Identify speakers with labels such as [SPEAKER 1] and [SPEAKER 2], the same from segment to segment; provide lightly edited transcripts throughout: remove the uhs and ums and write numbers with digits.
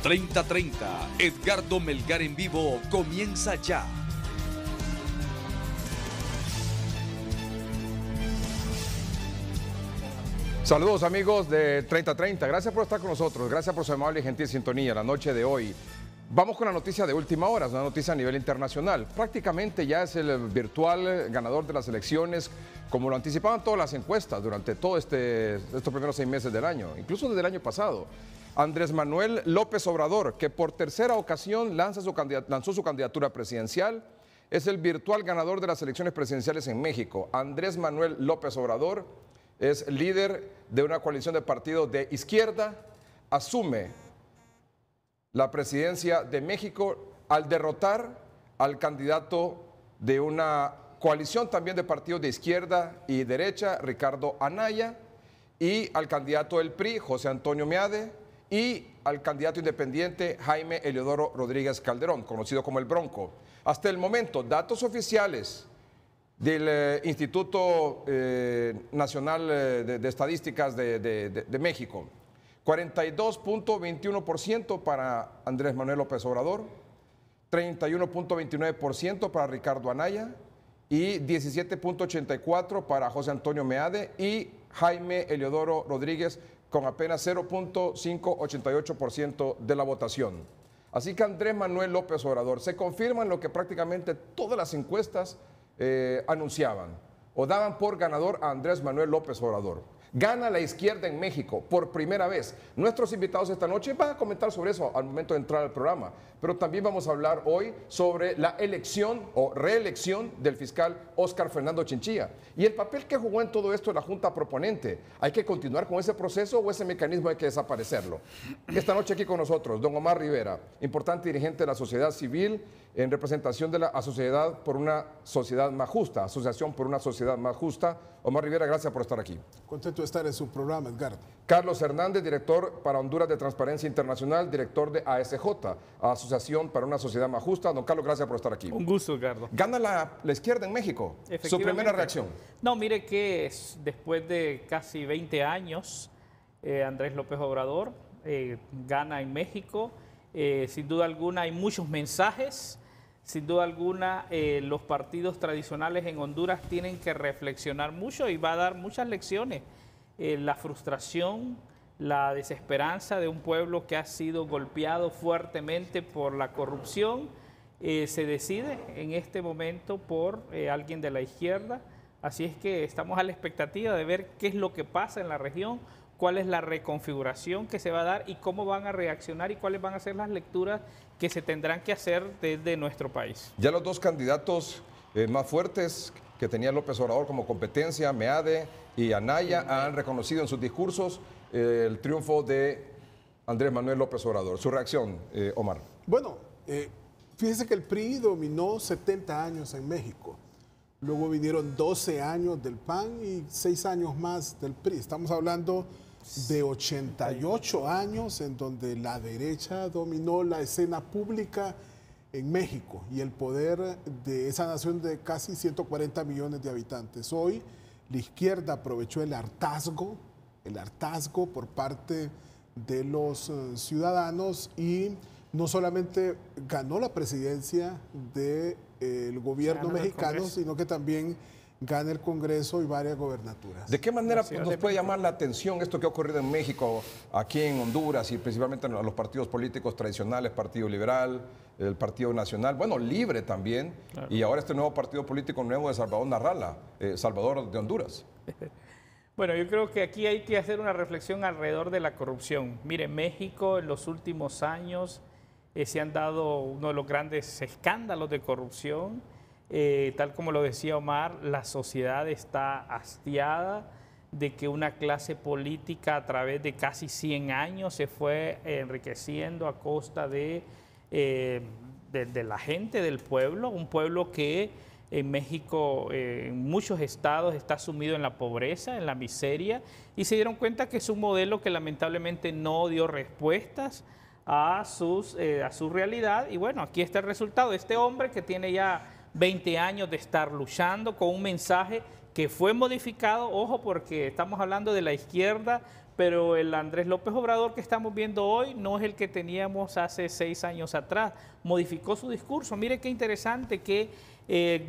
[SPEAKER 1] 3030, Edgardo Melgar en vivo comienza ya.
[SPEAKER 2] Saludos amigos de 3030, gracias por estar con nosotros, gracias por su amable y gentil sintonía la noche de hoy. Vamos con la noticia de última hora, es una noticia a nivel internacional. Prácticamente ya es el virtual ganador de las elecciones, como lo anticipaban todas las encuestas durante todos estos primeros 6 meses del año, incluso desde el año pasado. Andrés Manuel López Obrador, que por tercera ocasión lanzó su candidatura presidencial, es el virtual ganador de las elecciones presidenciales en México. Andrés Manuel López Obrador es líder de una coalición de partidos de izquierda, asume la presidencia de México al derrotar al candidato de una coalición también de partidos de izquierda y derecha, Ricardo Anaya, y al candidato del PRI, José Antonio Meade, y al candidato independiente Jaime Eliodoro Rodríguez Calderón, conocido como el Bronco. Hasta el momento, datos oficiales del Instituto Nacional de Estadísticas de México. 42.21% para Andrés Manuel López Obrador, 31.29% para Ricardo Anaya y 17.84% para José Antonio Meade y Jaime Eliodoro Rodríguez con apenas 0.588% de la votación. Así que Andrés Manuel López Obrador se confirma en lo que prácticamente todas las encuestas anunciaban o daban por ganador a Andrés Manuel López Obrador. Gana la izquierda en México por primera vez. Nuestros invitados esta noche van a comentar sobre eso al momento de entrar al programa, pero también vamos a hablar hoy sobre la elección o reelección del fiscal Óscar Fernando Chinchilla y el papel que jugó en todo esto la Junta Proponente. ¿Hay que continuar con ese proceso o ese mecanismo hay que desaparecerlo? Esta noche aquí con nosotros, don Omar Rivera, importante dirigente de la sociedad civil en representación de la Sociedad por una Sociedad Más Justa, Asociación por una Sociedad Más Justa. Omar Rivera, gracias por estar aquí.
[SPEAKER 3] Contento de estar en su programa, Edgardo.
[SPEAKER 2] Carlos Hernández, director para Honduras de Transparencia Internacional, director de ASJ, Asociación para una Sociedad Más Justa. Don Carlos, gracias por estar aquí.
[SPEAKER 4] Un gusto, Edgardo.
[SPEAKER 2] ¿Gana la izquierda en México? ¿Su primera reacción?
[SPEAKER 4] No, mire que después de casi 20 años, Andrés López Obrador gana en México. Sin duda alguna hay muchos mensajes. Sin duda alguna, los partidos tradicionales en Honduras tienen que reflexionar mucho y va a dar muchas lecciones. La frustración, la desesperanza de un pueblo que ha sido golpeado fuertemente por la corrupción, se decide en este momento por alguien de la izquierda. Así es que estamos a la expectativa de ver qué es lo que pasa en la región, cuál es la reconfiguración que se va a dar y cómo van a reaccionar y cuáles van a ser las lecturas que se tendrán que hacer desde nuestro país.
[SPEAKER 2] Ya los dos candidatos más fuertes que tenía López Obrador como competencia, Meade y Anaya, han reconocido en sus discursos el triunfo de Andrés Manuel López Obrador. Su reacción, Omar.
[SPEAKER 3] Bueno, fíjese que el PRI dominó 70 años en México. Luego vinieron 12 años del PAN y 6 años más del PRI. Estamos hablando de 88 años en donde la derecha dominó la escena pública en México y el poder de esa nación de casi 140 millones de habitantes. Hoy la izquierda aprovechó el hartazgo por parte de los ciudadanos y no solamente ganó la presidencia del gobierno mexicano, sino que también gana el Congreso y varias gobernaturas.
[SPEAKER 2] ¿De qué manera nos puede llamar la atención esto que ha ocurrido en México, aquí en Honduras y principalmente a los partidos políticos tradicionales, Partido Liberal, el Partido Nacional, bueno, Libre también, claro, y ahora este nuevo partido político nuevo de Salvador Narrala, Salvador de Honduras?
[SPEAKER 4] Bueno, yo creo que aquí hay que hacer una reflexión alrededor de la corrupción. Mire, México en los últimos años se han dado uno de los grandes escándalos de corrupción. Tal como lo decía Omar, la sociedad está hastiada de que una clase política a través de casi 100 años se fue enriqueciendo a costa de la gente, del pueblo, un pueblo que en México, en muchos estados, está sumido en la pobreza, en la miseria, y se dieron cuenta que es un modelo que lamentablemente no dio respuestas a su realidad. Y bueno, aquí está el resultado. Este hombre que tiene ya 20 años de estar luchando con un mensaje que fue modificado, ojo, porque estamos hablando de la izquierda, pero el Andrés López Obrador que estamos viendo hoy no es el que teníamos hace 6 años atrás. Modificó su discurso. Mire qué interesante que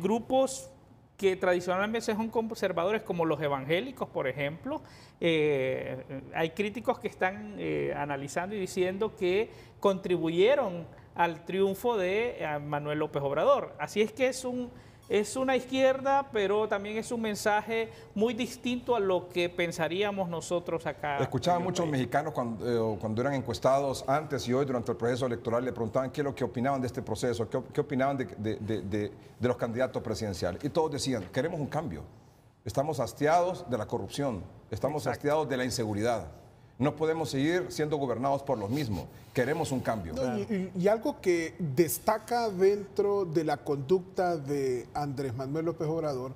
[SPEAKER 4] grupos que tradicionalmente son conservadores, como los evangélicos, por ejemplo, hay críticos que están analizando y diciendo que contribuyeron al triunfo de Manuel López Obrador. Así es que es una izquierda, pero también es un mensaje muy distinto a lo que pensaríamos nosotros acá.
[SPEAKER 2] Escuchaba a muchos mexicanos cuando eran encuestados antes y hoy durante el proceso electoral, le preguntaban qué es lo que opinaban de este proceso, qué opinaban de los candidatos presidenciales. Y todos decían, queremos un cambio. Estamos hastiados de la corrupción, estamos hastiados de la inseguridad. No podemos seguir siendo gobernados por los mismos. Queremos un cambio.
[SPEAKER 3] No, y algo que destaca dentro de la conducta de Andrés Manuel López Obrador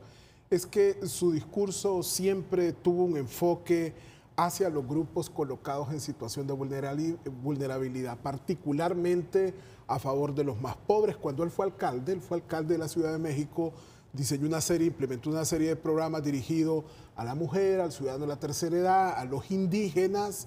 [SPEAKER 3] es que su discurso siempre tuvo un enfoque hacia los grupos colocados en situación de vulnerabilidad, particularmente a favor de los más pobres. Cuando él fue alcalde de la Ciudad de México, implementó una serie de programas dirigidos a la mujer, al ciudadano de la tercera edad, a los indígenas.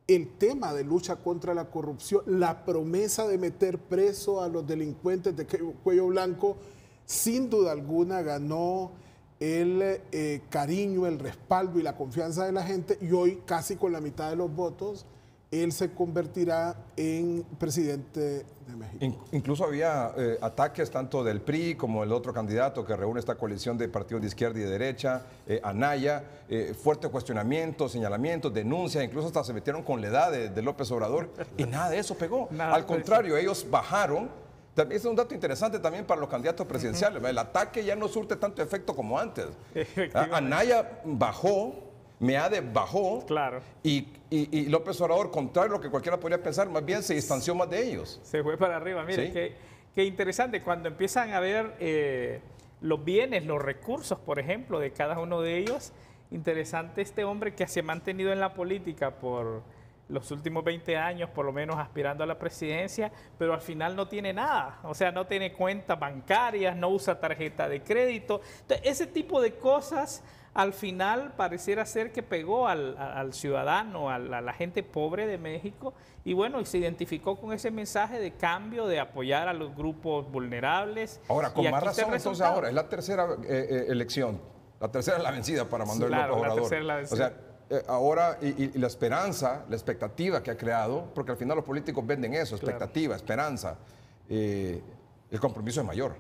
[SPEAKER 3] El tema de lucha contra la corrupción, la promesa de meter preso a los delincuentes de cuello blanco, sin duda alguna ganó el cariño, el respaldo y la confianza de la gente, y hoy casi con la mitad de los votos él se convertirá en presidente de México.
[SPEAKER 2] Incluso había ataques tanto del PRI como el otro candidato que reúne esta coalición de partidos de izquierda y de derecha, Anaya, fuertes cuestionamientos, señalamientos, denuncias, incluso hasta se metieron con la edad de López Obrador y nada de eso pegó. Al contrario, ellos bajaron. Ese es un dato interesante también para los candidatos presidenciales. El ataque ya no surte tanto efecto como antes. Anaya bajó, Meade bajó,
[SPEAKER 4] claro,
[SPEAKER 2] y López Obrador, contrario a lo que cualquiera podría pensar, más bien se distanció más de ellos.
[SPEAKER 4] Se fue para arriba. Mire, ¿sí? Qué interesante. Cuando empiezan a ver los bienes, los recursos, por ejemplo, de cada uno de ellos, interesante este hombre que se ha mantenido en la política por los últimos 20 años, por lo menos aspirando a la presidencia, pero al final no tiene nada. O sea, no tiene cuentas bancarias, no usa tarjeta de crédito. Entonces, ese tipo de cosas al final pareciera ser que pegó al ciudadano, a la gente pobre de México, y bueno, y se identificó con ese mensaje de cambio, de apoyar a los grupos vulnerables.
[SPEAKER 2] Ahora, con más razón, entonces ahora es la tercera elección, la tercera es la vencida para Manuel López Obrador.
[SPEAKER 4] La tercera es la vencida.
[SPEAKER 2] O sea, ahora, y la esperanza, la expectativa que ha creado, porque al final los políticos venden eso, expectativa, esperanza, el compromiso es mayor.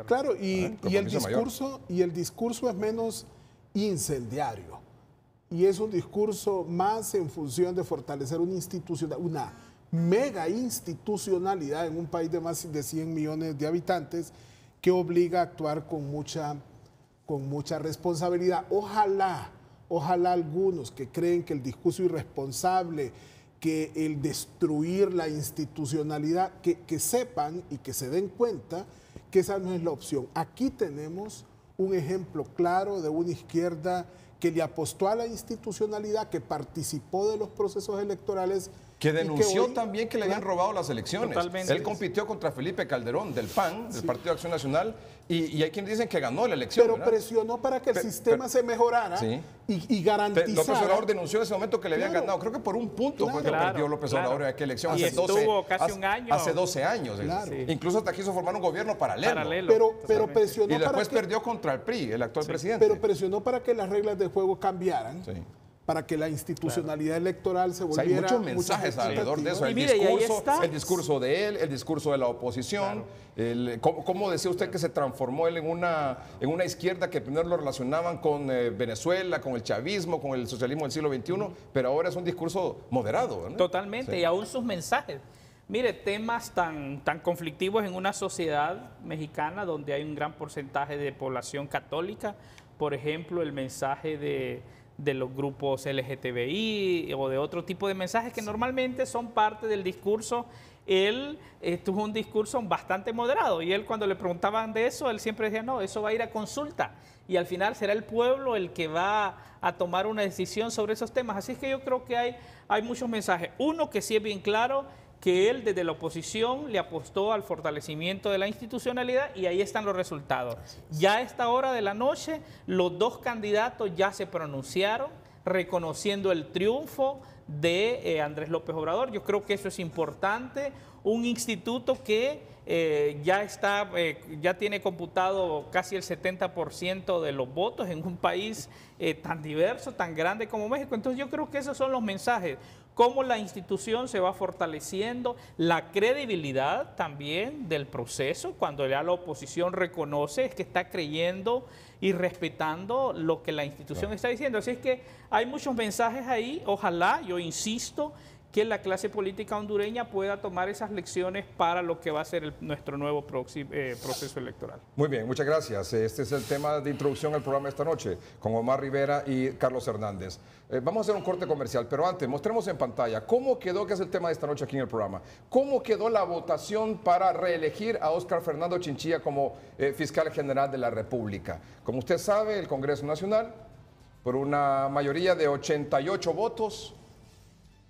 [SPEAKER 3] Claro, y el discurso es menos incendiario, y es un discurso más en función de fortalecer una mega institucionalidad en un país de más de 100 millones de habitantes que obliga a actuar con mucha responsabilidad. Ojalá algunos que creen que el discurso irresponsable, que el destruir la institucionalidad, que sepan y que se den cuenta que esa no es la opción. Aquí tenemos un ejemplo claro de una izquierda que le apostó a la institucionalidad, que participó de los procesos electorales.
[SPEAKER 2] Que denunció también que le habían robado las elecciones.
[SPEAKER 4] Totalmente.
[SPEAKER 2] Él compitió contra Felipe Calderón del PAN, del Partido de Acción Nacional, y hay quienes dicen que ganó la elección.
[SPEAKER 3] Pero presionó para que el sistema se mejorara y garantizara.
[SPEAKER 2] López Obrador denunció en ese momento que le habían ganado. Creo que por un punto fue que perdió López Obrador en aquella elección.
[SPEAKER 4] Y estuvo casi un año.
[SPEAKER 2] Hace 12 años. Incluso hasta quiso formar un gobierno paralelo.
[SPEAKER 3] Pero presionó
[SPEAKER 2] y después
[SPEAKER 3] para
[SPEAKER 2] perdió contra el PRI, el actual presidente.
[SPEAKER 3] Pero presionó para que las reglas del juego cambiaran. Para que la institucionalidad electoral se volviera...
[SPEAKER 2] Hay muchos mensajes alrededor de eso. El discurso de él, el discurso de la oposición. ¿Cómo decía usted que se transformó él en una izquierda que primero lo relacionaban con Venezuela, con el chavismo, con el socialismo del siglo XXI, pero ahora es un discurso moderado, ¿no?
[SPEAKER 4] Totalmente, y aún sus mensajes. Mire, temas tan conflictivos en una sociedad mexicana donde hay un gran porcentaje de población católica, por ejemplo, el mensaje de los grupos LGTBI o de otro tipo de mensajes que normalmente son parte del discurso. Él tuvo un discurso bastante moderado y él, cuando le preguntaban de eso, él siempre decía, no, eso va a ir a consulta y al final será el pueblo el que va a tomar una decisión sobre esos temas. Así es que yo creo que hay muchos mensajes. Uno que sí es bien claro, que él desde la oposición le apostó al fortalecimiento de la institucionalidad y ahí están los resultados. Ya a esta hora de la noche, los dos candidatos ya se pronunciaron reconociendo el triunfo de Andrés López Obrador. Yo creo que eso es importante. Un instituto que ya tiene computado casi el 70% de los votos en un país tan diverso, tan grande como México. Entonces yo creo que esos son los mensajes, cómo la institución se va fortaleciendo, la credibilidad también del proceso, cuando ya la oposición reconoce es que está creyendo y respetando lo que la institución está diciendo. Así es que hay muchos mensajes ahí. Ojalá, yo insisto, que la clase política hondureña pueda tomar esas lecciones para lo que va a ser nuestro nuevo proceso electoral.
[SPEAKER 2] Muy bien, muchas gracias. Este es el tema de introducción al programa esta noche con Omar Rivera y Carlos Hernández. Vamos a hacer un corte comercial, pero antes mostremos en pantalla cómo quedó, que es el tema de esta noche aquí en el programa, cómo quedó la votación para reelegir a Óscar Fernando Chinchilla como fiscal general de la República. Como usted sabe, el Congreso Nacional, por una mayoría de 88 votos,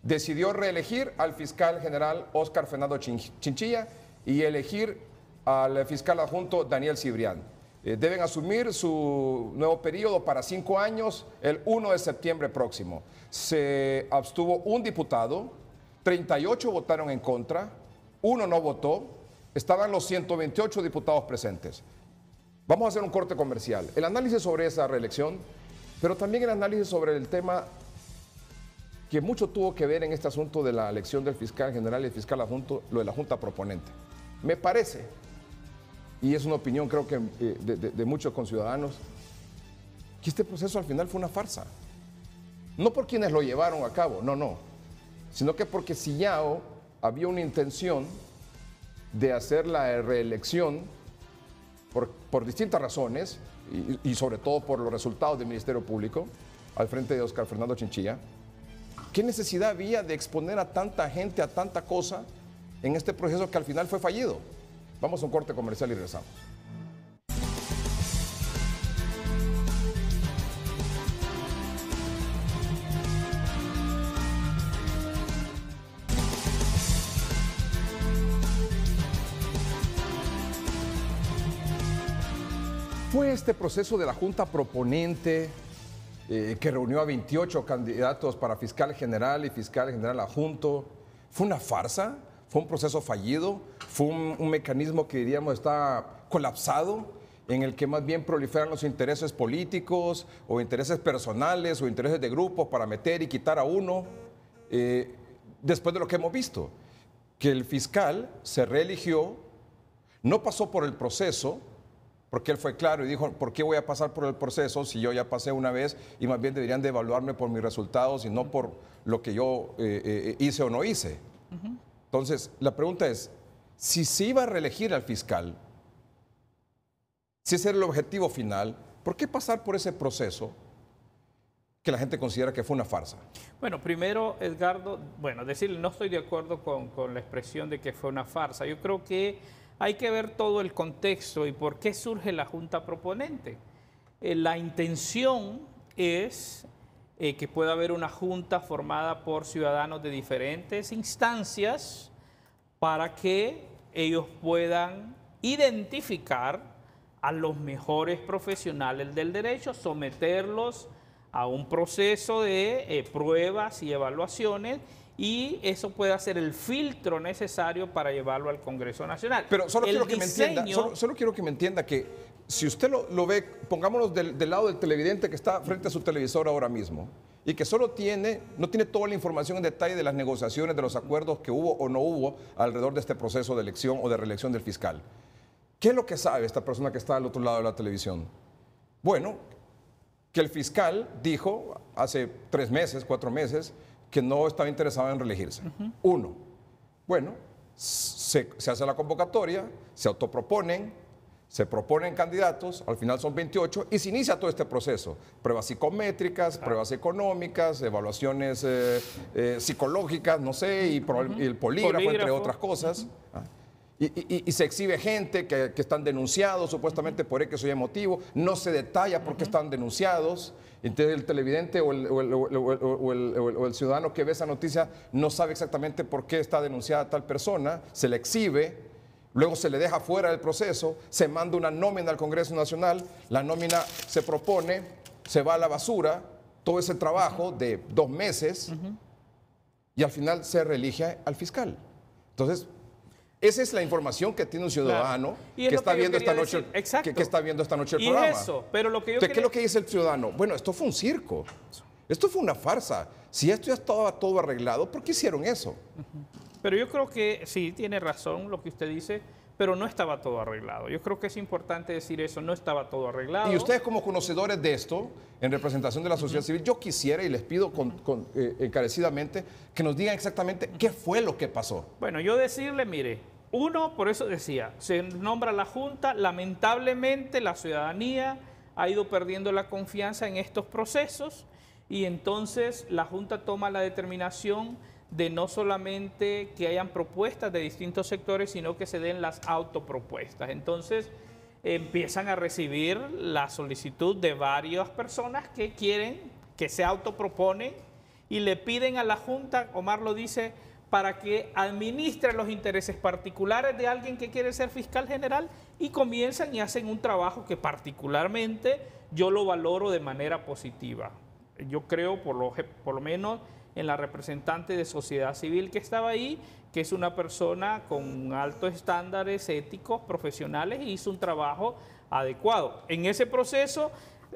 [SPEAKER 2] decidió reelegir al fiscal general Óscar Fernando Chinchilla y elegir al fiscal adjunto Daniel Cibrián. Deben asumir su nuevo periodo para 5 años el 1 de septiembre próximo. Se abstuvo un diputado, 38 votaron en contra, 1 no votó, estaban los 128 diputados presentes. Vamos a hacer un corte comercial. El análisis sobre esa reelección, pero también el análisis sobre el tema que mucho tuvo que ver en este asunto de la elección del fiscal general y el fiscal adjunto, lo de la Junta Proponente. Me parece, y es una opinión creo que de muchos conciudadanos, que este proceso al final fue una farsa. No por quienes lo llevaron a cabo, no, sino que porque si ya había una intención de hacer la reelección por distintas razones, y sobre todo por los resultados del Ministerio Público, al frente de Óscar Fernando Chinchilla. ¿Qué necesidad había de exponer a tanta gente, a tanta cosa, en este proceso que al final fue fallido? Vamos a un corte comercial y regresamos. Fue este proceso de la Junta Proponente que reunió a 28 candidatos para fiscal general y fiscal general adjunto. ¿Fue una farsa? ¿Fue un proceso fallido? ¿Fue un mecanismo que diríamos está colapsado, en el que más bien proliferan los intereses políticos o intereses personales o intereses de grupos para meter y quitar a uno? Después de lo que hemos visto, que el fiscal se reeligió, no pasó por el proceso, porque él fue claro y dijo, ¿por qué voy a pasar por el proceso si yo ya pasé una vez y más bien deberían de evaluarme por mis resultados y no por lo que yo hice o no hice? Entonces, la pregunta es, si se iba a reelegir al fiscal, si ese era el objetivo final, ¿por qué pasar por ese proceso que la gente considera que fue una farsa?
[SPEAKER 4] Bueno, primero, Edgardo, decirle, no estoy de acuerdo con la expresión de que fue una farsa. Yo creo que hay que ver todo el contexto y por qué surge la Junta Proponente. La intención es que pueda haber una junta formada por ciudadanos de diferentes instancias para que ellos puedan identificar a los mejores profesionales del derecho, someterlos a un proceso de pruebas y evaluaciones, y eso puede ser el filtro necesario para llevarlo al Congreso Nacional.
[SPEAKER 2] Pero solo quiero que me entienda, solo quiero que me entienda que si usted lo ve, pongámonos del lado del televidente que está frente a su televisor ahora mismo y que no tiene toda la información en detalle de las negociaciones, de los acuerdos que hubo o no hubo alrededor de este proceso de elección o de reelección del fiscal. ¿Qué es lo que sabe esta persona que está al otro lado de la televisión? Bueno, que el fiscal dijo hace 3 meses, 4 meses, que no estaba interesado en reelegirse. Uno, bueno, se hace la convocatoria, se autoproponen, se proponen candidatos, al final son 28 y se inicia todo este proceso. Pruebas psicométricas, pruebas económicas, evaluaciones psicológicas, no sé, y el polígrafo, entre otras cosas. y se exhibe gente que están denunciados supuestamente por X o Y motivo, no se detalla por qué están denunciados. Entonces el televidente o el ciudadano que ve esa noticia no sabe exactamente por qué está denunciada tal persona, se le exhibe, luego se le deja fuera del proceso, se manda una nómina al Congreso Nacional, la nómina se propone, se va a la basura, todo ese trabajo de 2 meses y al final se reelige al fiscal. Entonces, esa es la información que tiene un ciudadano que está viendo esta noche, que está viendo esta noche el programa.
[SPEAKER 4] Es eso, pero lo que yo
[SPEAKER 2] ¿Qué es lo que dice el ciudadano? Bueno, esto fue un circo, esto fue una farsa. Si esto ya estaba todo arreglado, ¿por qué hicieron eso?
[SPEAKER 4] Pero yo creo que sí, tiene razón lo que usted dice, pero no estaba todo arreglado. Yo creo que es importante decir eso, no estaba todo arreglado.
[SPEAKER 2] Y ustedes como conocedores de esto, en representación de la sociedad civil, yo quisiera y les pido encarecidamente que nos digan exactamente qué fue lo que pasó.
[SPEAKER 4] Bueno, yo decirle, mire, uno, por eso decía, se nombra la Junta, lamentablemente la ciudadanía ha ido perdiendo la confianza en estos procesos y entonces la Junta toma la determinación de no solamente que hayan propuestas de distintos sectores, sino que se den las autopropuestas. Entonces empiezan a recibir la solicitud de varias personas que quieren, que se autoproponen y le piden a la Junta, Omar lo dice, para que administre los intereses particulares de alguien que quiere ser fiscal general y comienzan y hacen un trabajo que particularmente yo lo valoro de manera positiva. Yo creo, por lo menos en la representante de sociedad civil que estaba ahí, que es una persona con altos estándares éticos, profesionales, y hizo un trabajo adecuado. En ese proceso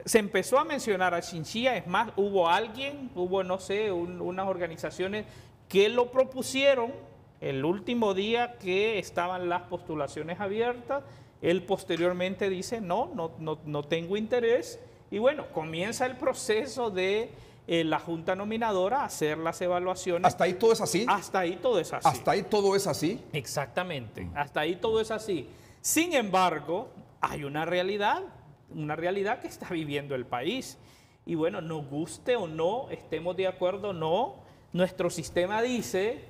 [SPEAKER 4] se empezó a mencionar a Chinchilla, es más, hubo no sé, unas organizaciones que lo propusieron el último día que estaban las postulaciones abiertas. Él posteriormente dice, no tengo interés. Y bueno, comienza el proceso de la Junta Nominadora a hacer las evaluaciones.
[SPEAKER 2] ¿Hasta ahí todo es así?
[SPEAKER 4] Hasta ahí todo es así.
[SPEAKER 2] ¿Hasta ahí todo es así?
[SPEAKER 4] Exactamente, hasta ahí todo es así. Sin embargo, hay una realidad que está viviendo el país. Y bueno, nos guste o no, estemos de acuerdo o no, nuestro sistema dice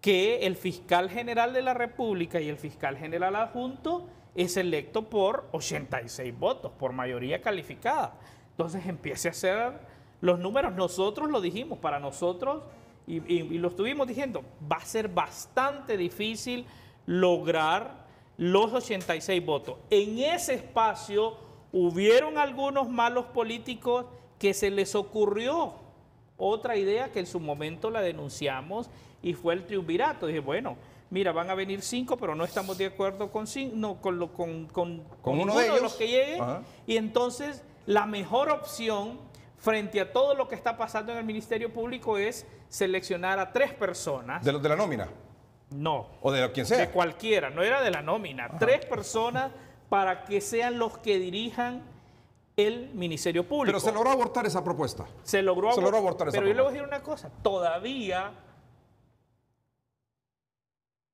[SPEAKER 4] que el fiscal general de la República y el fiscal general adjunto es electo por 86 votos, por mayoría calificada. Entonces empiece a hacer los números. Nosotros lo dijimos, para nosotros, y lo estuvimos diciendo, va a ser bastante difícil lograr los 86 votos. En ese espacio hubieron algunos malos políticos que se les ocurrió otra idea que en su momento la denunciamos y fue el triunvirato. Dije, bueno, mira, van a venir 5, pero no estamos de acuerdo con uno de los que lleguen. Y entonces la mejor opción frente a todo lo que está pasando en el Ministerio Público es seleccionar a 3 personas.
[SPEAKER 2] ¿De los de la nómina?
[SPEAKER 4] No.
[SPEAKER 2] ¿O de quien sea?
[SPEAKER 4] De cualquiera, no era de la nómina. 3 personas para que sean los que dirijan el Ministerio Público.
[SPEAKER 2] Pero se logró abortar esa propuesta.
[SPEAKER 4] Se logró abortar esa
[SPEAKER 2] propuesta.
[SPEAKER 4] Pero yo le voy a decir una cosa, todavía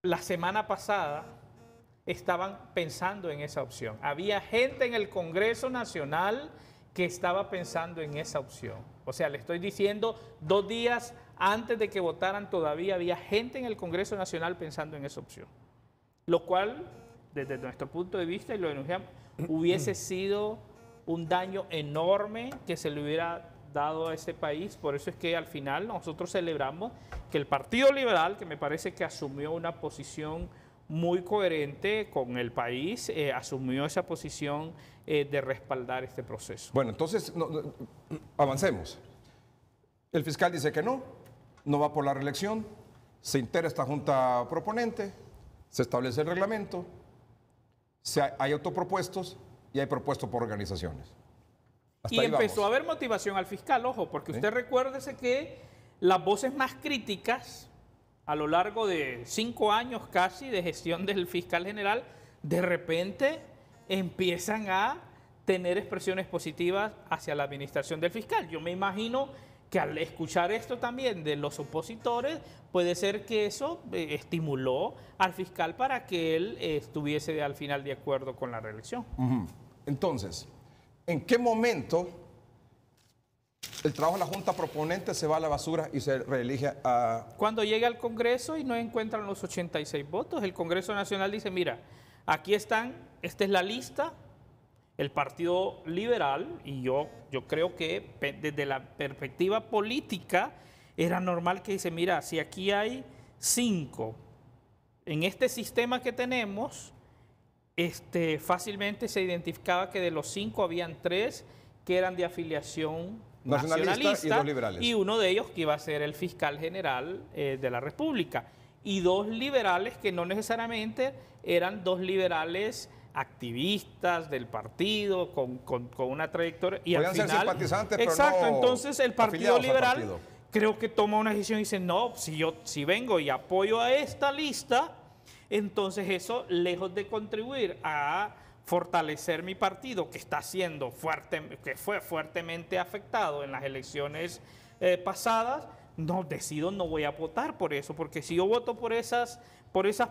[SPEAKER 4] la semana pasada estaban pensando en esa opción. Había gente en el Congreso Nacional que estaba pensando en esa opción. O sea, le estoy diciendo, 2 días antes de que votaran todavía había gente en el Congreso Nacional pensando en esa opción. Lo cual, desde nuestro punto de vista, y lo denunciamos, hubiese sido un daño enorme que se le hubiera dado a ese país. Por eso es que al final nosotros celebramos que el Partido Liberal, que me parece que asumió una posición muy coherente con el país, asumió esa posición de respaldar este proceso.
[SPEAKER 2] Bueno, entonces avancemos. El fiscal dice que no va por la reelección, se integra esta junta proponente, se establece el reglamento, hay autopropuestos y hay propuestos por organizaciones.
[SPEAKER 4] Y empezó a haber motivación al fiscal, ojo, porque usted recuérdese que las voces más críticas a lo largo de 5 años casi de gestión del fiscal general, de repente empiezan a tener expresiones positivas hacia la administración del fiscal. Yo me imagino que al escuchar esto también de los opositores, puede ser que eso estimuló al fiscal para que él estuviese al final de acuerdo con la reelección.
[SPEAKER 2] Entonces, ¿en qué momento el trabajo de la Junta Proponente se va a la basura y se reelige a...
[SPEAKER 4] Cuando llega al Congreso y no encuentran los 86 votos, el Congreso Nacional dice, mira, aquí están, esta es la lista, el Partido Liberal, y yo creo que desde la perspectiva política era normal que dice, mira, si aquí hay 5, en este sistema que tenemos, fácilmente se identificaba que de los 5 habían 3 que eran de afiliación nacionalista
[SPEAKER 2] y 2 liberales.
[SPEAKER 4] Y uno de ellos que iba a ser el fiscal general de la República. Y 2 liberales que no necesariamente eran 2 liberales activistas del partido, con una trayectoria. Y
[SPEAKER 2] podían
[SPEAKER 4] al
[SPEAKER 2] ser
[SPEAKER 4] final,
[SPEAKER 2] simpatizantes, pero
[SPEAKER 4] exacto,
[SPEAKER 2] no
[SPEAKER 4] entonces el Partido Liberal
[SPEAKER 2] partido.
[SPEAKER 4] creo que toma una decisión y dice, no, si vengo y apoyo a esta lista, entonces eso, lejos de contribuir a fortalecer mi partido, que está siendo que fue fuertemente afectado en las elecciones pasadas, no voy a votar por eso, porque si yo voto por esas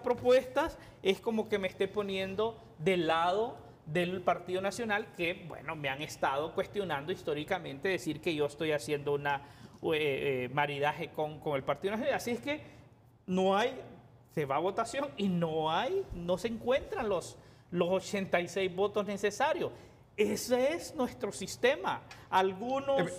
[SPEAKER 4] propuestas, es como que me esté poniendo del lado del Partido Nacional, que, bueno, me han estado cuestionando históricamente, decir que yo estoy haciendo una maridaje con el Partido Nacional. Así es que se va a votación y no se encuentran los 86 votos necesarios. Ese es nuestro sistema.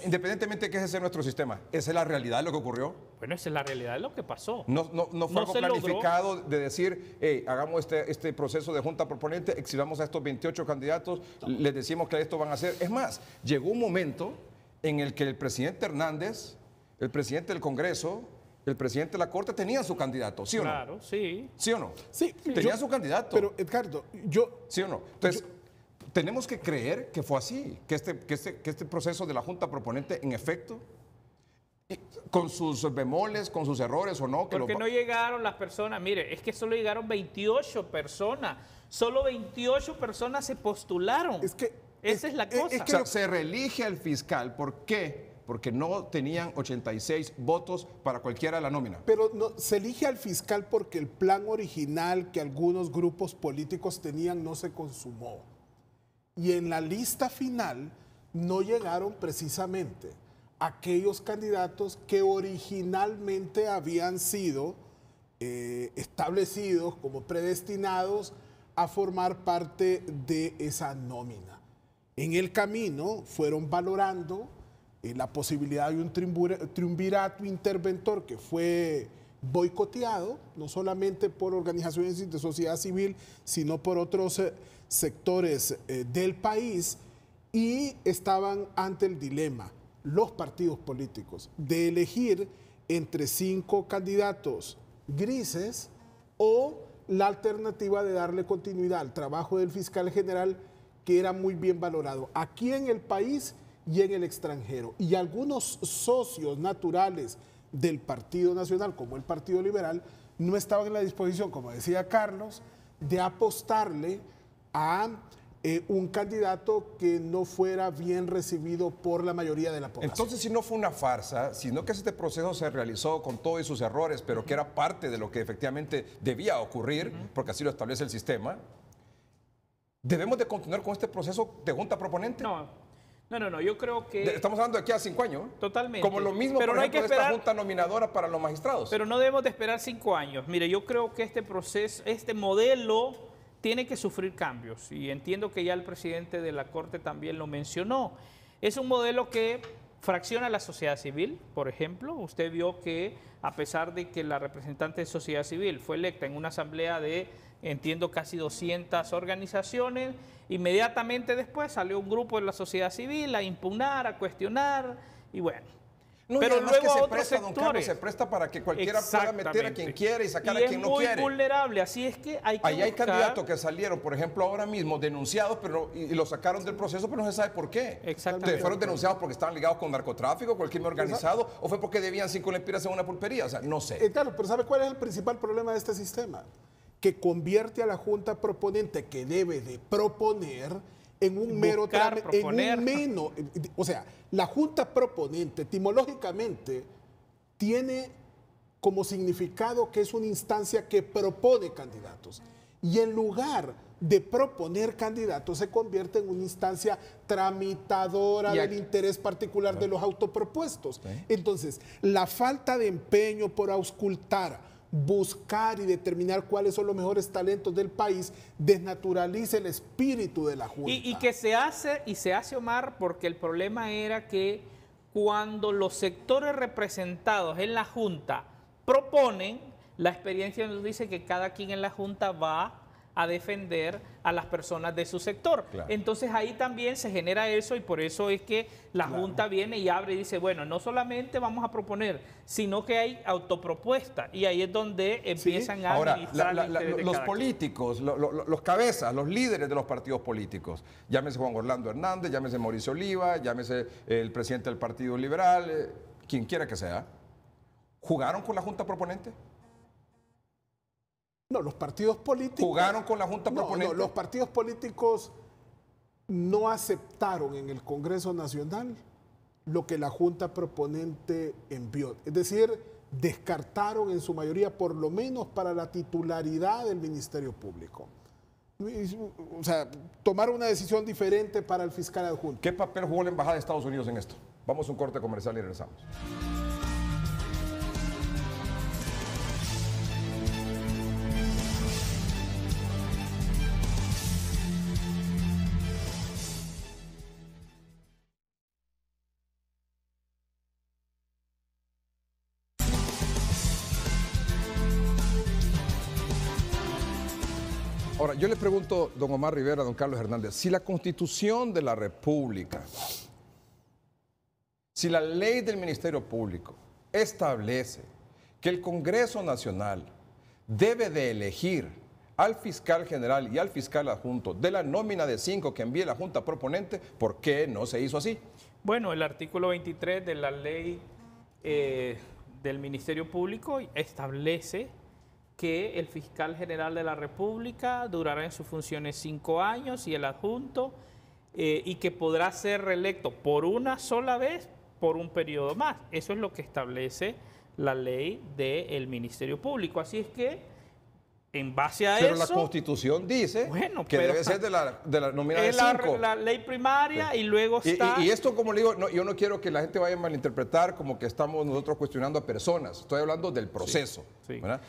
[SPEAKER 2] Independientemente de que ese sea nuestro sistema, ¿esa es la realidad de lo que ocurrió?
[SPEAKER 4] Bueno, esa es la realidad de lo que pasó.
[SPEAKER 2] No fue algo planificado de decir, hey, hagamos este proceso de Junta Proponente, exhibamos a estos 28 candidatos, les decimos que esto van a hacer. Es más, llegó un momento en el que el presidente Hernández, el presidente del Congreso, el presidente de la Corte tenían su candidato, ¿sí o no?
[SPEAKER 4] Claro, sí.
[SPEAKER 2] ¿Sí o no?
[SPEAKER 3] Sí.
[SPEAKER 2] Tenían su candidato.
[SPEAKER 3] Pero, Edgardo,
[SPEAKER 2] ¿sí o no? Entonces, tenemos que creer que fue así, que este proceso de la Junta Proponente, en efecto, con sus bemoles, con sus errores o no.
[SPEAKER 4] Porque no llegaron las personas, mire, es que solo llegaron 28 personas, solo 28 personas se postularon. Esa es la cosa.
[SPEAKER 2] O sea, se reelige al fiscal, ¿por qué? Porque no tenían 86 votos para cualquiera de la nómina.
[SPEAKER 3] Pero no, se elige al fiscal porque el plan original que algunos grupos políticos tenían no se consumó. Y en la lista final no llegaron precisamente aquellos candidatos que originalmente habían sido establecidos como predestinados a formar parte de esa nómina. En el camino fueron valorando la posibilidad de un triunvirato interventor que fue boicoteado, no solamente por organizaciones de sociedad civil, sino por otros sectores del país, y estaban ante el dilema, los partidos políticos, de elegir entre 5 candidatos grises o la alternativa de darle continuidad al trabajo del fiscal general, que era muy bien valorado aquí en el país y en el extranjero. Y algunos socios naturales del Partido Nacional, como el Partido Liberal, no estaban en la disposición, como decía Carlos, de apostarle a un candidato que no fuera bien recibido por la mayoría de la población.
[SPEAKER 2] Entonces, si no fue una farsa, sino que este proceso se realizó con todos sus errores, pero que era parte de lo que efectivamente debía ocurrir, porque así lo establece el sistema, ¿debemos de continuar con este proceso de Junta Proponente?
[SPEAKER 4] No, yo creo que...
[SPEAKER 2] Estamos hablando de aquí a 5 años.
[SPEAKER 4] Totalmente.
[SPEAKER 2] Como lo mismo,
[SPEAKER 4] pero
[SPEAKER 2] por ejemplo, de esta Junta Nominadora para los magistrados.
[SPEAKER 4] Pero no debemos de esperar 5 años. Mire, yo creo que este proceso, este modelo tiene que sufrir cambios. Y entiendo que ya el presidente de la Corte también lo mencionó. Es un modelo que fracciona la sociedad civil, por ejemplo. Usted vio que a pesar de que la representante de sociedad civil fue electa en una asamblea de, entiendo, casi 200 organizaciones, inmediatamente después salió un grupo de la sociedad civil a impugnar, a cuestionar, y bueno.
[SPEAKER 2] No,
[SPEAKER 4] pero
[SPEAKER 2] y además
[SPEAKER 4] luego
[SPEAKER 2] que se
[SPEAKER 4] otros
[SPEAKER 2] presta,
[SPEAKER 4] sectores,
[SPEAKER 2] don Carlos, se presta para que cualquiera pueda meter a quien quiera y sacar a quien no quiere.
[SPEAKER 4] Y es muy vulnerable, así es que hay que
[SPEAKER 2] Ahí hay
[SPEAKER 4] buscar...
[SPEAKER 2] candidatos que salieron, por ejemplo, ahora mismo denunciados y lo sacaron del proceso, pero no se sabe por qué.
[SPEAKER 4] Exactamente.
[SPEAKER 2] ¿Fueron denunciados porque estaban ligados con narcotráfico, con el crimen organizado, o fue porque debían 5 lempiras en una pulpería? O sea, no sé.
[SPEAKER 3] Claro, pero ¿sabe cuál es el principal problema de este sistema? Que convierte a la Junta Proponente, que debe de proponer, en un mero trámite, o sea, la Junta Proponente etimológicamente tiene como significado que es una instancia que propone candidatos. Y en lugar de proponer candidatos se convierte en una instancia tramitadora del interés particular de los autopropuestos. Entonces, la falta de empeño por auscultar, buscar y determinar cuáles son los mejores talentos del país desnaturaliza el espíritu de la Junta.
[SPEAKER 4] Y que se hace, Omar, porque el problema era que cuando los sectores representados en la Junta proponen, la experiencia nos dice que cada quien en la Junta va a defender a las personas de su sector. Claro. Entonces ahí también se genera eso y por eso es que la Junta viene y abre y dice, bueno, no solamente vamos a proponer, sino que hay autopropuesta y ahí es donde empiezan a administrar
[SPEAKER 2] los políticos, los cabezas, los líderes de los partidos políticos, llámese Juan Orlando Hernández, llámese Mauricio Oliva, llámese el presidente del Partido Liberal, quien quiera que sea, ¿jugaron con la Junta proponente?
[SPEAKER 3] No, los partidos políticos...
[SPEAKER 2] ¿Jugaron con la Junta proponente?
[SPEAKER 3] No, los partidos políticos no aceptaron en el Congreso Nacional lo que la Junta proponente envió. Es decir, descartaron en su mayoría, por lo menos para la titularidad del Ministerio Público. O sea, tomaron una decisión diferente para el fiscal adjunto.
[SPEAKER 2] ¿Qué papel jugó la Embajada de Estados Unidos en esto? Vamos a un corte comercial y regresamos. Ahora, yo le pregunto, don Omar Rivera, don Carlos Hernández, si la Constitución de la República, si la ley del Ministerio Público establece que el Congreso Nacional debe de elegir al fiscal general y al fiscal adjunto de la nómina de 5 que envíe la Junta proponente, ¿por qué no se hizo así?
[SPEAKER 4] Bueno, el artículo 23 de la ley del Ministerio Público establece que el fiscal general de la República durará en sus funciones 5 años y el adjunto, y que podrá ser reelecto por una sola vez por un periodo más. Eso es lo que establece la ley del Ministerio Público. Así es que, en base a eso...
[SPEAKER 2] Pero la Constitución dice que debe ser de la nómina de 5.
[SPEAKER 4] La ley primaria y luego está...
[SPEAKER 2] Y esto, como le digo, yo no quiero que la gente vaya a malinterpretar como que estamos nosotros cuestionando a personas. Estoy hablando del proceso,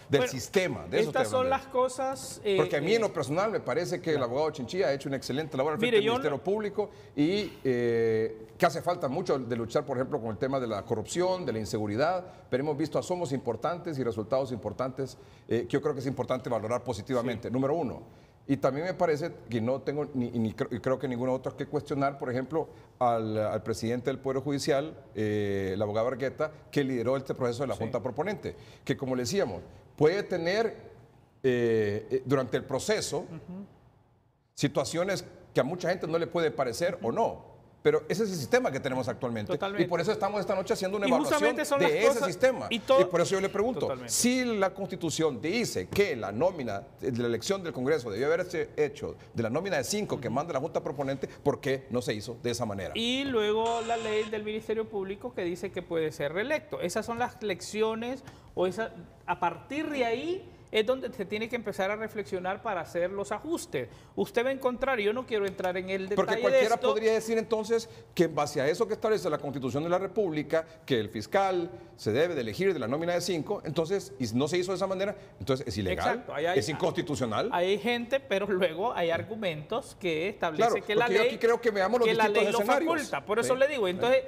[SPEAKER 2] del sistema. De eso
[SPEAKER 4] estas son las cosas...
[SPEAKER 2] Porque a mí, en lo personal, me parece que el abogado Chinchilla ha hecho una excelente labor al frente del Ministerio Público y que hace falta mucho de luchar, por ejemplo, con el tema de la corrupción, de la inseguridad, pero hemos visto asomos importantes y resultados importantes que yo creo que es importante valorar positivamente, número uno. Y también me parece que no tengo, y creo que ninguno otro que cuestionar, por ejemplo, al presidente del Poder Judicial, el abogado Argueta, que lideró este proceso de la Junta Proponente, que como le decíamos, puede tener durante el proceso situaciones que a mucha gente no le puede parecer o no. Pero ese es el sistema que tenemos actualmente. Totalmente. Y por eso estamos esta noche haciendo una evaluación de ese sistema. Y por eso yo le pregunto, si la Constitución dice que la nómina de la elección del Congreso debió haberse hecho de la nómina de 5 que manda la Junta Proponente, ¿por qué no se hizo de esa manera?
[SPEAKER 4] Y luego la ley del Ministerio Público que dice que puede ser reelecto. Esas son las lecciones, a partir de ahí es donde se tiene que empezar a reflexionar para hacer los ajustes. Usted va a encontrar, yo no quiero entrar en el detalle
[SPEAKER 2] porque cualquiera podría decir entonces que en base a eso que establece la Constitución de la República, que el fiscal se debe de elegir de la nómina de 5, entonces, y no se hizo de esa manera, entonces es ilegal, es inconstitucional.
[SPEAKER 4] Hay gente, pero luego hay argumentos que establecen que la ley,
[SPEAKER 2] yo aquí creo que veamos los distintos escenarios.
[SPEAKER 4] Lo faculta. Por eso le digo, entonces...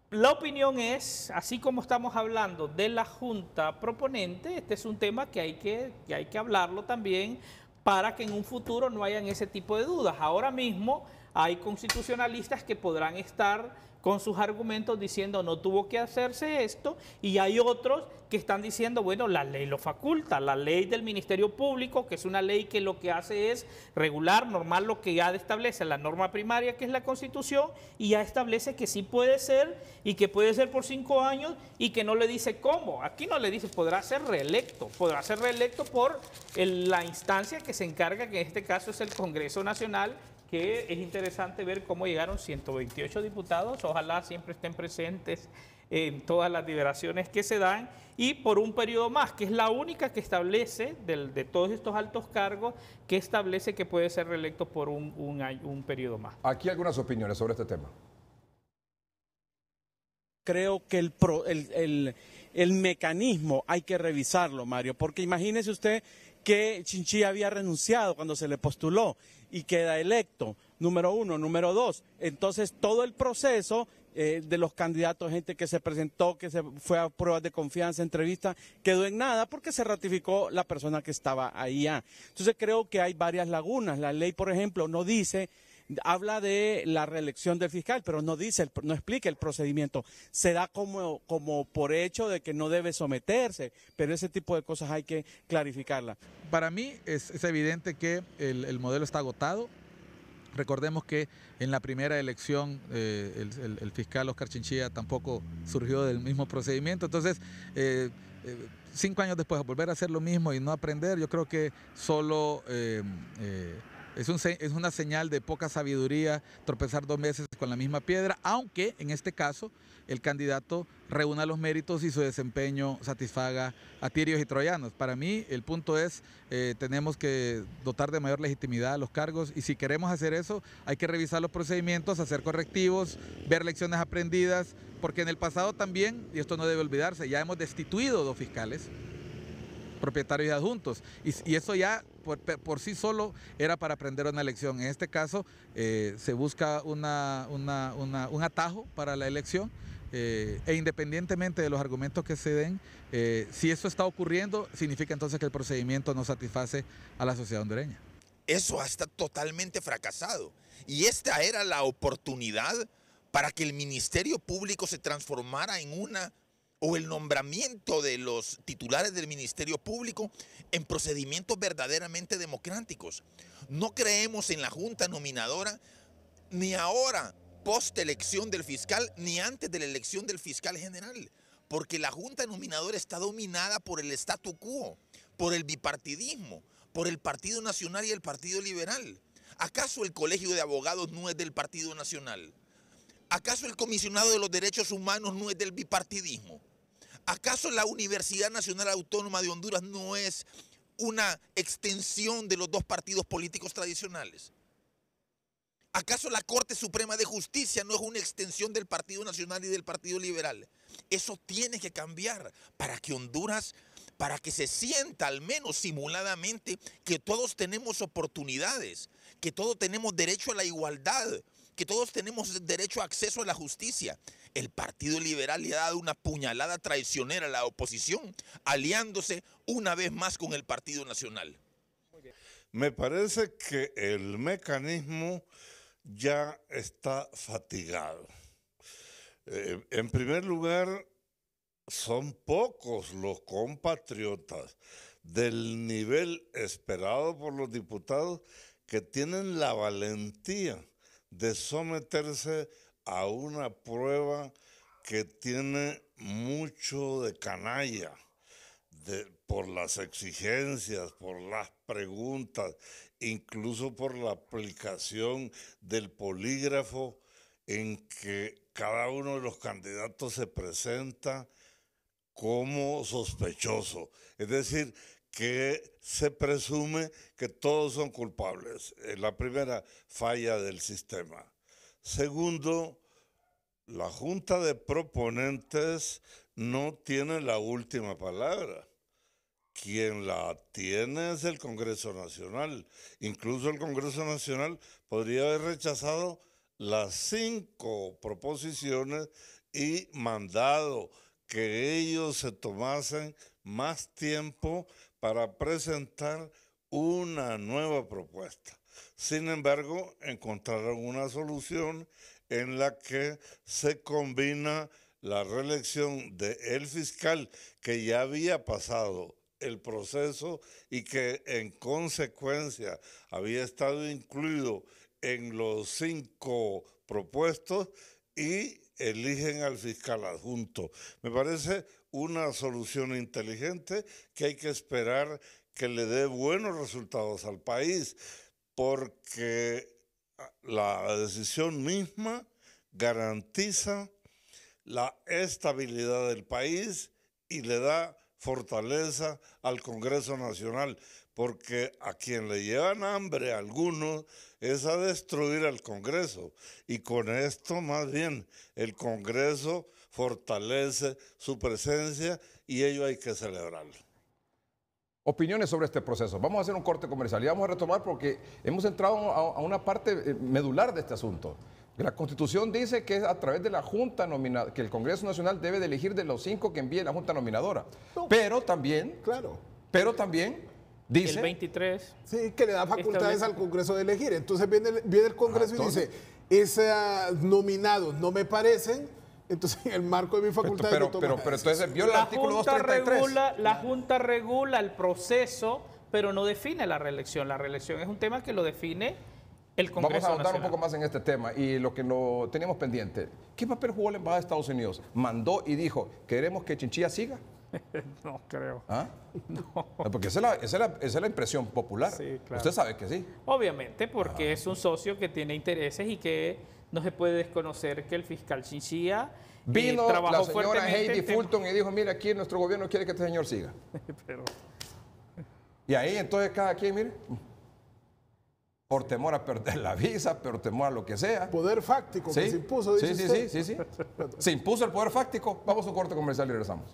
[SPEAKER 4] La opinión es, así como estamos hablando de la Junta Proponente, este es un tema que hay que hablarlo también para que en un futuro no hayan ese tipo de dudas. Ahora mismo hay constitucionalistas que podrán estar con sus argumentos diciendo no tuvo que hacerse esto, y hay otros que están diciendo, bueno, la ley lo faculta, la ley del Ministerio Público, que es una ley que lo que hace es regular, normal lo que ya establece la norma primaria, que es la Constitución, y ya establece que sí puede ser, y que puede ser por 5 años, y que no le dice cómo. Aquí no le dice, podrá ser reelecto por la instancia que se encarga, que en este caso es el Congreso Nacional, que es interesante ver cómo llegaron 128 diputados, ojalá siempre estén presentes en todas las liberaciones que se dan y por un periodo más, que es la única que establece, de todos estos altos cargos, que establece que puede ser reelecto por un periodo más.
[SPEAKER 2] Aquí algunas opiniones sobre este tema.
[SPEAKER 5] Creo que el mecanismo hay que revisarlo, Mario, porque imagínese usted que Chinchilla había renunciado cuando se le postuló y queda electo, número uno. Número dos, entonces todo el proceso de los candidatos, gente que se presentó, que se fue a pruebas de confianza, entrevistas, quedó en nada porque se ratificó la persona que estaba ahí. Entonces creo que hay varias lagunas. La ley, por ejemplo, no dice... Habla de la reelección del fiscal, pero no dice, no explica el procedimiento. Se da como por hecho de que no debe someterse, pero ese tipo de cosas hay que clarificarlas.
[SPEAKER 6] Para mí es evidente que el modelo está agotado. Recordemos que en la primera elección el fiscal Oscar Chinchilla tampoco surgió del mismo procedimiento. Entonces, 5 años después, volver a hacer lo mismo y no aprender, yo creo que solo... Es una señal de poca sabiduría tropezar 2 veces con la misma piedra, aunque en este caso el candidato reúna los méritos y su desempeño satisfaga a tirios y troyanos. Para mí el punto es, tenemos que dotar de mayor legitimidad a los cargos y si queremos hacer eso hay que revisar los procedimientos, hacer correctivos, ver lecciones aprendidas, porque en el pasado también, y esto no debe olvidarse, ya hemos destituido 2 fiscales, propietarios y adjuntos, y eso ya por sí solo era para aprender una elección. En este caso se busca un atajo para la elección e independientemente de los argumentos que se den, si eso está ocurriendo, significa entonces que el procedimiento no satisface a la sociedad hondureña.
[SPEAKER 7] Eso está totalmente fracasado y esta era la oportunidad para que el Ministerio Público se transformara en o el nombramiento de los titulares del Ministerio Público en procedimientos verdaderamente democráticos. No creemos en la Junta Nominadora ni ahora, post elección del fiscal, ni antes de la elección del fiscal general, porque la Junta Nominadora está dominada por el statu quo, por el bipartidismo, por el Partido Nacional y el Partido Liberal. ¿Acaso el Colegio de Abogados no es del Partido Nacional? ¿Acaso el Comisionado de los Derechos Humanos no es del bipartidismo? ¿Acaso la Universidad Nacional Autónoma de Honduras no es una extensión de los 2 partidos políticos tradicionales? ¿Acaso la Corte Suprema de Justicia no es una extensión del Partido Nacional y del Partido Liberal? Eso tiene que cambiar para que Honduras, para que se sienta al menos simuladamente que todos tenemos oportunidades, que todos tenemos derecho a la igualdad, que todos tenemos derecho a acceso a la justicia. El Partido Liberal le ha dado una puñalada traicionera a la oposición, aliándose una vez más con el Partido Nacional.
[SPEAKER 8] Me parece que el mecanismo ya está fatigado. En primer lugar, son pocos los compatriotas del nivel esperado por los diputados que tienen la valentía de someterse a una prueba que tiene mucho de canalla, por las exigencias, por las preguntas, incluso por la aplicación del polígrafo en que cada uno de los candidatos se presenta como sospechoso. Es decir, que se presume que todos son culpables. Es la primera falla del sistema. Segundo, la Junta de Proponentes no tiene la última palabra. Quien la tiene es el Congreso Nacional. Incluso el Congreso Nacional podría haber rechazado las 5 proposiciones y mandado que ellos se tomasen más tiempo para presentar una nueva propuesta. Sin embargo, encontraron una solución en la que se combina la reelección del fiscal que ya había pasado el proceso y que en consecuencia había estado incluido en los 5 propuestos y eligen al fiscal adjunto. Me parece una solución inteligente que hay que esperar que le dé buenos resultados al país, porque la decisión misma garantiza la estabilidad del país y le da fortaleza al Congreso Nacional, porque a quien le llevan hambre a algunos es a destruir al Congreso, y con esto más bien el Congreso fortalece su presencia y ello hay que celebrarlo.
[SPEAKER 2] Opiniones sobre este proceso. Vamos a hacer un corte comercial y vamos a retomar porque hemos entrado a una parte medular de este asunto. La Constitución dice que es a través de la Junta Nominadora, que el Congreso Nacional debe de elegir de los 5 que envíe la Junta Nominadora.
[SPEAKER 3] No.
[SPEAKER 2] Pero también dice...
[SPEAKER 4] El 23.
[SPEAKER 3] Sí, que le da facultades al Congreso de elegir. Entonces viene el Congreso y dice, esos nominados no me parecen, entonces en el marco de mi facultad
[SPEAKER 2] pero entonces viola el artículo 233.
[SPEAKER 4] La Junta regula el proceso, pero no define la reelección. La reelección es un tema que lo define el Congreso
[SPEAKER 2] Vamos a ahondar
[SPEAKER 4] Nacional.
[SPEAKER 2] un poco más en este tema y lo que no teníamos pendiente. ¿Qué papel jugó la Embajada de Estados Unidos? Mandó y dijo, ¿queremos que Chinchilla siga?
[SPEAKER 4] No creo.
[SPEAKER 2] ¿Ah? No. Porque esa es la impresión popular.
[SPEAKER 4] Sí, claro.
[SPEAKER 2] Usted sabe que sí.
[SPEAKER 4] Obviamente, porque es un socio que tiene intereses y que no se puede desconocer que el fiscal Chinchilla
[SPEAKER 2] Vino
[SPEAKER 4] trabajó
[SPEAKER 2] la señora
[SPEAKER 4] fuertemente
[SPEAKER 2] Heidi Fulton y dijo, mire, aquí nuestro gobierno quiere que este señor siga.
[SPEAKER 4] Pero...
[SPEAKER 2] Y ahí entonces cada quien, mire, por temor a perder la visa, por temor a lo que sea.
[SPEAKER 3] Poder fáctico que se impuso, dice usted.
[SPEAKER 2] Sí. Se impuso el poder fáctico. Vamos a un corte comercial y regresamos.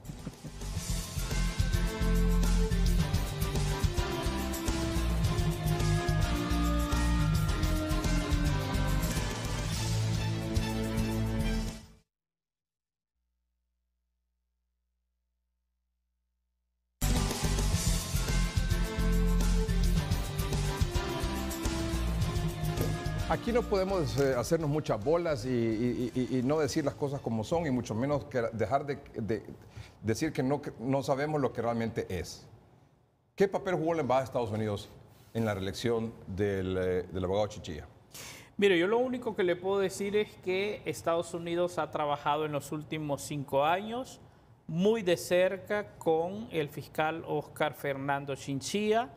[SPEAKER 2] Aquí no podemos hacernos muchas bolas y no decir las cosas como son y mucho menos dejar de decir que no sabemos lo que realmente es. ¿Qué papel jugó la Embajada de Estados Unidos en la reelección del abogado Chinchilla?
[SPEAKER 4] Mire, yo lo único que le puedo decir es que Estados Unidos ha trabajado en los últimos 5 años muy de cerca con el fiscal Oscar Fernando Chinchilla.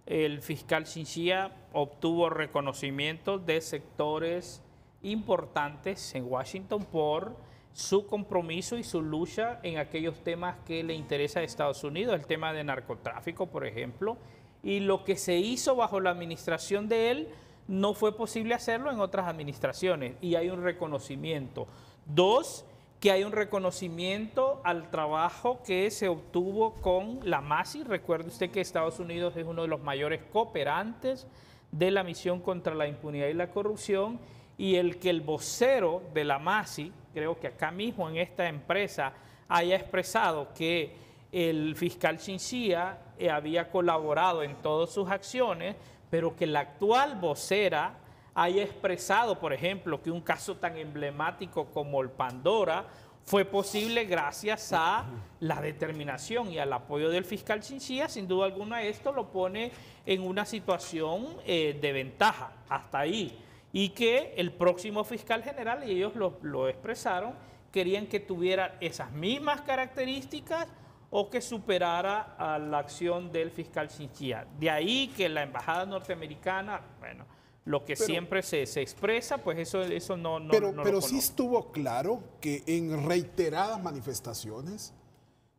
[SPEAKER 4] El fiscal Chinchilla obtuvo reconocimiento de sectores importantes en Washington por su compromiso y su lucha en aquellos temas que le interesa a Estados Unidos, el tema de narcotráfico, por ejemplo, y lo que se hizo bajo la administración de él no fue posible hacerlo en otras administraciones, y hay un reconocimiento. 2, que hay un reconocimiento al trabajo que se obtuvo con la MASI. Recuerde usted que Estados Unidos es uno de los mayores cooperantes de la misión contra la impunidad y la corrupción, y el que el vocero de la MASI, creo que acá mismo en esta empresa, haya expresado que el fiscal Chinchilla había colaborado en todas sus acciones, pero que la actual vocera haya expresado, por ejemplo, que un caso tan emblemático como el Pandora fue posible gracias a la determinación y al apoyo del fiscal Chinchilla. Sin duda alguna esto lo pone en una situación de ventaja hasta ahí, y que el próximo fiscal general, y ellos lo expresaron, querían que tuviera esas mismas características o que superara a la acción del fiscal Chinchilla. De ahí que la embajada norteamericana, bueno, lo que siempre se expresa, pues eso no
[SPEAKER 3] Pero sí estuvo claro que en reiteradas manifestaciones